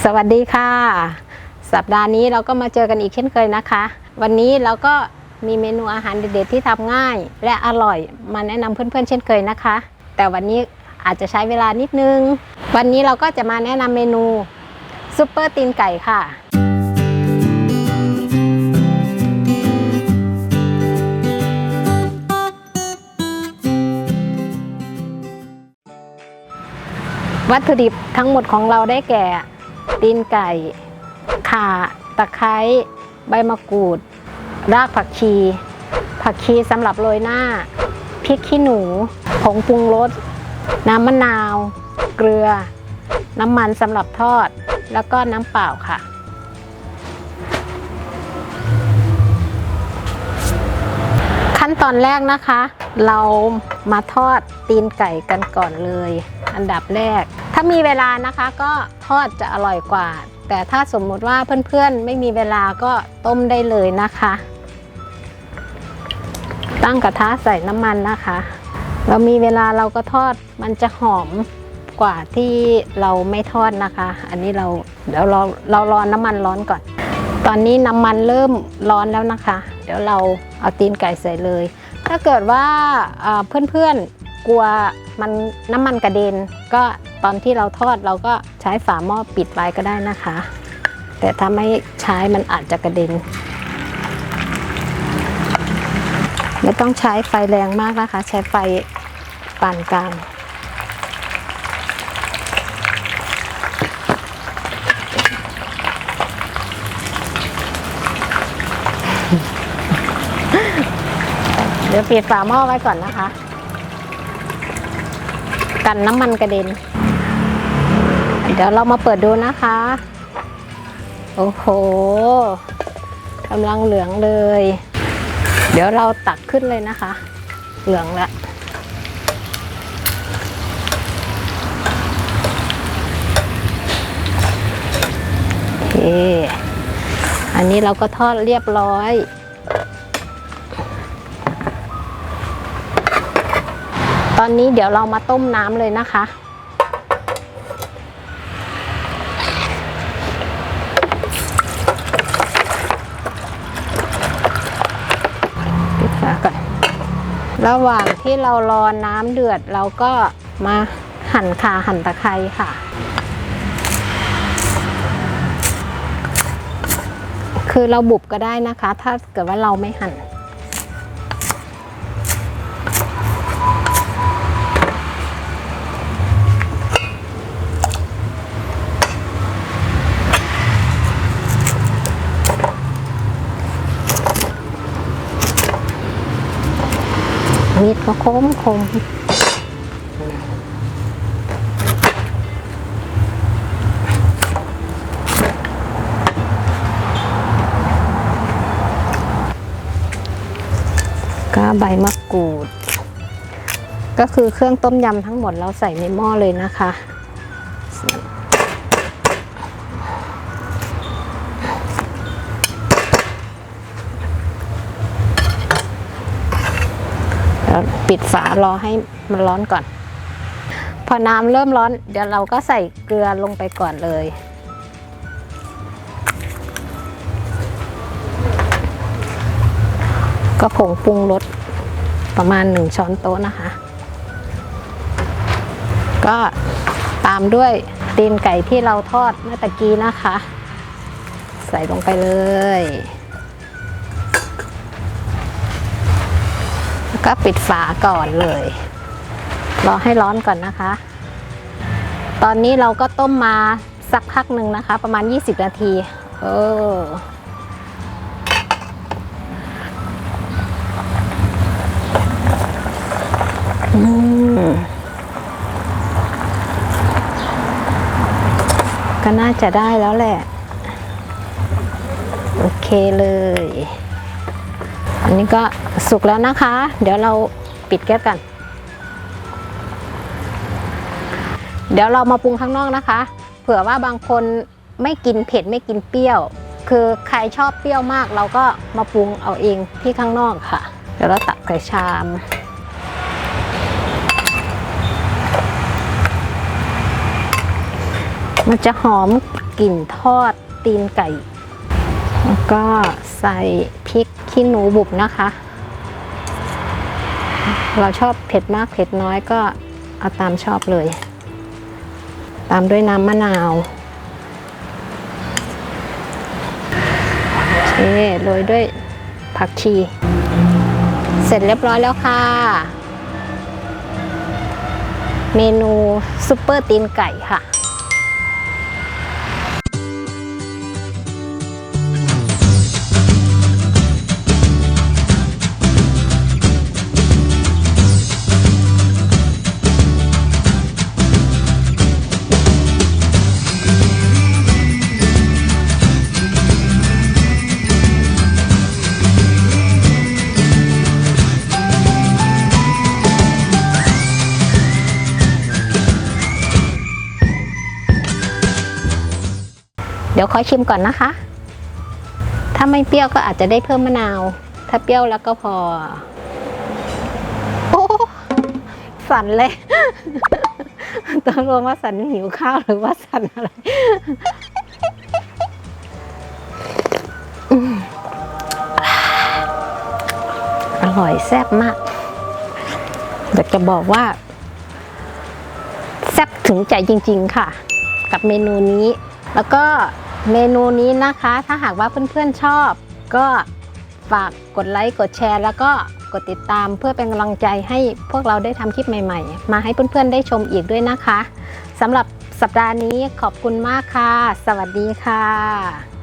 สวัสดีค่ะสัปดาห์นี้เราก็มาเจอกันอีกเช่นเคยนะคะวันนี้เราก็มีเมนูอาหารเด็ดๆที่ทำง่ายและอร่อยมาแนะนำเพื่อนๆเช่นเคยนะคะแต่วันนี้อาจจะใช้เวลานิดนึงวันนี้เราก็จะมาแนะนำเมนูซุปเปอร์ตีนไก่ค่ะวัตถุดิบทั้งหมดของเราได้แก่ตีนไก่ข่าตะไคร้ใบมะกรูดรากผักชีสำหรับโรยหน้าพริกขี้หนูผงปรุงรสน้ำมะนาวเกลือน้ำมันสำหรับทอดแล้วก็น้ำเปล่าค่ะขั้นตอนแรกนะคะเรามาทอดตีนไก่กันก่อนเลยอันดับแรกถ้ามีเวลานะคะก็ทอดจะอร่อยกว่าแต่ถ้าสมมุติว่าเพื่อนๆไม่มีเวลาก็ต้มได้เลยนะคะตั้งกระทะใส่น้ำมันนะคะเรามีเวลาเราก็ทอดมันจะหอมกว่าที่เราไม่ทอดนะคะอันนี้เดี๋ยวเรารอน้ำมันร้อนก่อนตอนนี้น้ำมันเริ่มร้อนแล้วนะคะเดี๋ยวเราเอาตีนไก่ใส่เลยถ้าเกิดว่าเพื่อนๆกลัวน้ำมันกระเด็นก็ตอนที่เราทอดเราก็ใช้ฝาหม้อปิดไว้ก็ได้นะคะแต่ถ้าไม่ใช้มันอาจจะกระเด็นไม่ต้องใช้ไฟแรงมากนะคะใช้ไฟปานกลางเดี๋ยวปิดฝาหม้อไว้ก่อนนะคะกันน้ำมันกระเด็นเดี๋ยวเรามาเปิดดูนะคะโอ้โหกำลังเหลืองเลยเดี๋ยวเราตักขึ้นเลยนะคะเหลืองแล้วโอเคอันนี้เราก็ทอดเรียบร้อยตอนนี้เดี๋ยวเรามาต้มน้ำเลยนะคะปิดฝาก่อนระหว่างที่เรารอน้ำเดือดเราก็มาหั่นข่าหั่นตะไคร้ค่ะคือเราบุบก็ได้นะคะถ้าเกิดว่าเราไม่หั่นมีดก็คมก็ใบมะกรูดก็คือเครื่องต้มยำทั้งหมดเราใส่ในหม้อเลยนะคะปิดฝารอให้มันร้อนก่อนพอน้ำเริ่มร้อนเดี๋ยวเราก็ใส่เกลือลงไปก่อนเลยก็ผงปรุงรสประมาณ1 ช้อนโต๊ะนะคะก็ตามด้วยตีนไก่ที่เราทอดเมื่อตะกี้นะคะใส่ลงไปเลยก็ปิดฝาก่อนเลยรอให้ร้อนก่อนนะคะตอนนี้เราก็ต้มมาสักพักหนึ่งนะคะประมาณ20 นาทีก็น่าจะได้แล้วแหละโอเคเลยอันนี้ก็สุกแล้วนะคะเดี๋ยวเราปิดแก๊สกันเดี๋ยวเรามาปรุงข้างนอกนะคะเผื่อว่าบางคนไม่กินเผ็ดไม่กินเปรี้ยวคือใครชอบเปรี้ยวมากเราก็มาปรุงเอาเองที่ข้างนอกค่ะเดี๋ยวเราตักใส่ชาม พ มันจะหอมกลิ่นทอดตีนไก่แล้วก็ใส่พริกขี้หนูบุบนะคะ เราชอบเผ็ดมากเผ็ดน้อยก็เอาตามชอบเลยตามด้วยน้ำมะนาวโอเคโรยด้วยผักชีเสร็จเรียบร้อยแล้วค่ะเมนูซุปเปอร์ตีนไก่ค่ะเดี๋ยวขอชิมก่อนนะคะ ถ้าไม่เปรี้ยวก็อาจจะได้เพิ่มมะนาว ถ้าเปรี้ยวแล้วก็พอ โอ้สั่นเลยตกลงว่าสั่นหิวข้าวหรือว่าสั่นอะไร อร่อยแซ่บมากอยากจะบอกว่าแซ่บถึงใจจริงๆค่ะ กับเมนูนี้แล้วก็เมนูนี้นะคะถ้าหากว่าเพื่อนๆชอบก็ฝากกดไลค์กดแชร์แล้วก็กดติดตามเพื่อเป็นกำลังใจให้พวกเราได้ทำคลิปใหม่ๆมาให้เพื่อนๆได้ชมอีกด้วยนะคะสำหรับสัปดาห์นี้ขอบคุณมากค่ะสวัสดีค่ะ